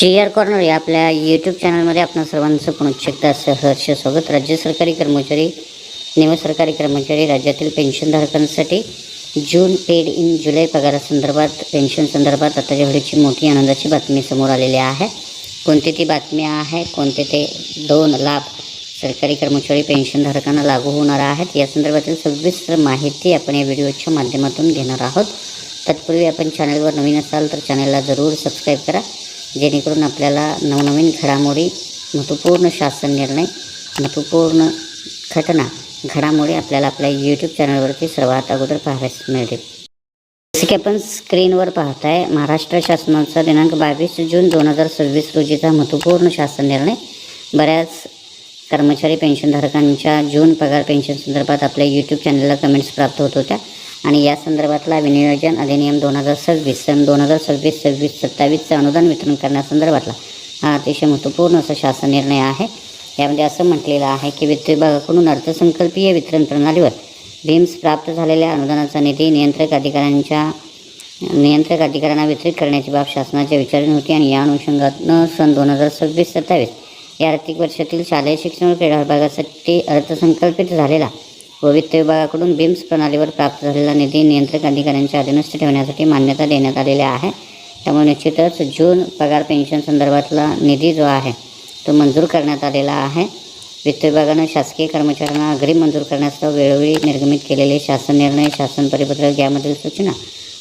जी R corner या आपल्या YouTube चॅनलमध्ये आपणा सर्वांचं पुन्हा एकदा सहर्ष स्वागत। राज्य सरकारी कर्मचारी, निमसरकारी कर्मचारी, राज्यातील पेन्शनधारकांसाठी जून पेड इन जुलै पगारासंदर्भात पेन्शन संदर्भात आताच्या घडीची मोठी आनंदाची बातमी समोर आलेली आहे। कोणती ती बातमी आहे, कोणते ते 2 लाभ सरकारी कर्मचारी पेन्शनधारकांना लागू होणार आहेत या संदर्भातील सविस्तर माहिती आपण या व्हिडिओच्या माध्यमातून घेणार आहोत। तत्पूर्वी आपण चॅनलवर नवीन असाल तर चॅनलला जरूर सबस्क्राईब करा, जेणेकरून आपल्याला नवनवीन घडामोडी, महत्त्वपूर्ण शासन निर्णय, महत्त्वपूर्ण घडामोडी आपल्याला आपल्या यूट्यूब चॅनलवरती सर्वात अगोदर पाहायला मिळतील। जसे की आपण स्क्रीनवर पाहताय, महाराष्ट्र शासनाचा दिनांक 22 जून 2026 रोजीचा महत्त्वपूर्ण शासन निर्णय। बऱ्याच कर्मचारी पेन्शनधारकांच्या जून पगार पेन्शन संदर्भात आपल्या यूट्यूब चॅनलला कमेंट्स प्राप्त होत होत्या आणि या संदर्भातला विनियोजन अधिनियम 2026 सन 2026-27 अनुदान वितरण करण्यासंदर्भातला हा अतिशय महत्त्वपूर्ण असा शासन निर्णय आहे। यामध्ये असं म्हटलेलं आहे की वित्त विभागाकडून अर्थसंकल्पीय वितरण प्रणालीवर भीम्स प्राप्त झालेल्या अनुदानाचा निधी नियंत्रक अधिकाऱ्यांना वितरित करण्याची बाब शासनाच्या विचाराधीन होती आणि या अनुषंगानं सन 2026-27 या आर्थिक वर्षातील शालेय शिक्षण व क्रीडा विभागासाठी अर्थसंकल्पित झालेला व वित्त विभागाकडून भीम्स प्रणालीवर प्राप्त झालेला निधी नियंत्रक अधिकाऱ्यांच्या अधीनस्थ ठेवण्यासाठी मान्यता देण्यात आलेली आहे। त्यामुळे निश्चितच जून पगार पेन्शन संदर्भातला निधी जो आहे तो मंजूर करण्यात आलेला आहे। वित्त विभागानं शासकीय कर्मचाऱ्यांना अग्रिम मंजूर करण्यासह वेळोवेळी निर्गमित केलेले शासन निर्णय, शासन परिपत्रक यामधील सूचना,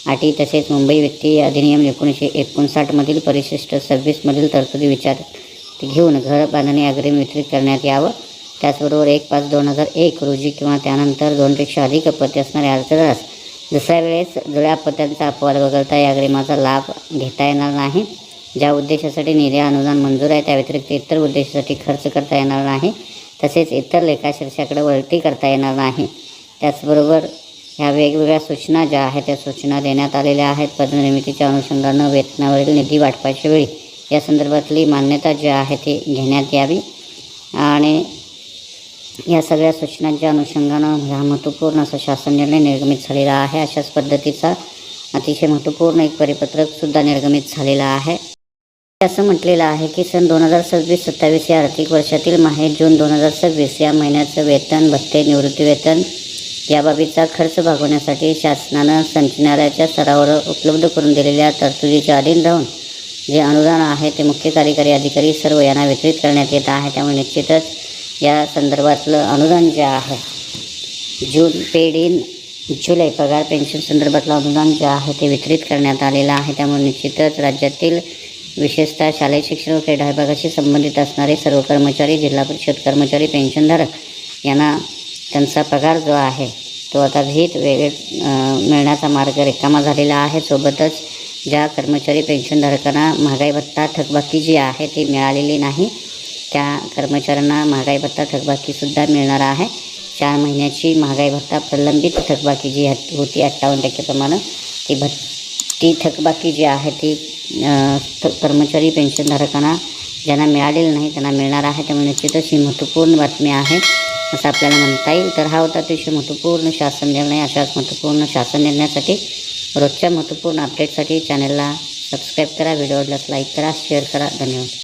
अटी तसेच मुंबई वित्तीय अधिनियम 1959 मधील परिशिष्ट 26 मधील तरतुदी विचारात घेऊन घर बांधणी अग्रिम वितरित करण्यात यावं। त्याचबरोबर 1/5/2001 रोजी किंवा त्यानंतर 2पेक्षा अधिक अपत्य असणाऱ्या अर्जदारास दुसऱ्या वेळेस जुळ्या अपत्यांचा अपवाद वगळता या अग्रिमाचा लाभ घेता येणार नाही। ज्या उद्देशासाठी निधी अनुदान मंजूर आहे त्या व्यतिरिक्त इतर उद्देशासाठी खर्च करता येणार नाही, तसेच इतर लेखाशीर्षाकडे वळती करता येणार नाही। त्याचबरोबर ह्या वेगवेगळ्या सूचना ज्या आहेत त्या सूचना देण्यात आलेल्या आहेत। पदनिर्मितीच्या अनुषंगानं वेतनावरील निधी वाटपाच्या वेळी या संदर्भातली मान्यता जी आहे ती घेण्यात यावी आणि या सगळ्या सूचनांच्या अनुषंगानं हा महत्त्वपूर्ण असा शासन निर्णय निर्गमित झालेला आहे। अशाच पद्धतीचा अतिशय महत्त्वपूर्ण एक परिपत्रकसुद्धा निर्गमित झालेला आहे। असं म्हटलेलं आहे की सन 2026-27 या आर्थिक वर्षातील माहे जून 2026 या महिन्याचं वेतन, भत्ते, निवृत्तीवेतन याबाबतीचा खर्च भागवण्यासाठी शासनानं संचालनालयाच्या स्तरावर उपलब्ध करून दिलेल्या तरतुदीच्या अधीन राहून जे अनुदान आहे ते मुख्य कार्यकारी अधिकारी सर्व यांना वितरित करण्यात येत आहे। त्यामुळे निश्चितच या संदर्भातलं अनुदान जे आहे, जून पेड इन जुलै पगार पेन्शन संदर्भातलं अनुदान जे आहे ते वितरित करण्यात आलेलं आहे। त्यामुळे निश्चितच राज्यातील विशेषतः शालेय शिक्षण व क्रीडा विभागाशी संबंधित असणारे सर्व कर्मचारी, जिल्हा परिषद कर्मचारी, पेन्शनधारक यांना त्यांचा पगार जो आहे तो आता मिळण्याचा मार्ग रिकामा झालेला आहे। सोबतच ज्या कर्मचारी पेन्शनधारकांना महागाई भत्ता थकबाकी जी आहे ती मिळालेली नाही त्या कर्मचाऱ्यांना महागाई भत्ता थकबाकीसुद्धा मिळणार आहे। 4 महिन्याची महागाई भत्ता प्रलंबित थकबाकी जी होती 58% प्रमाणे ती थकबाकी जी आहे ती कर्मचारी पेन्शनधारकांना ज्यांना मिळालेलं नाही त्यांना मिळणार आहे। त्यामुळे निश्चितच ही महत्त्वपूर्ण बातमी आहे असं आपल्याला म्हणता येईल। तर हा होता अतिशय महत्त्वपूर्ण शासन निर्णय। अशाच महत्त्वपूर्ण शासन निर्णयासाठी रोजच्या महत्त्वपूर्ण अपडेटसाठी चॅनलला सबस्क्राईब करा, व्हिडिओला लाईक करा, शेअर करा। धन्यवाद।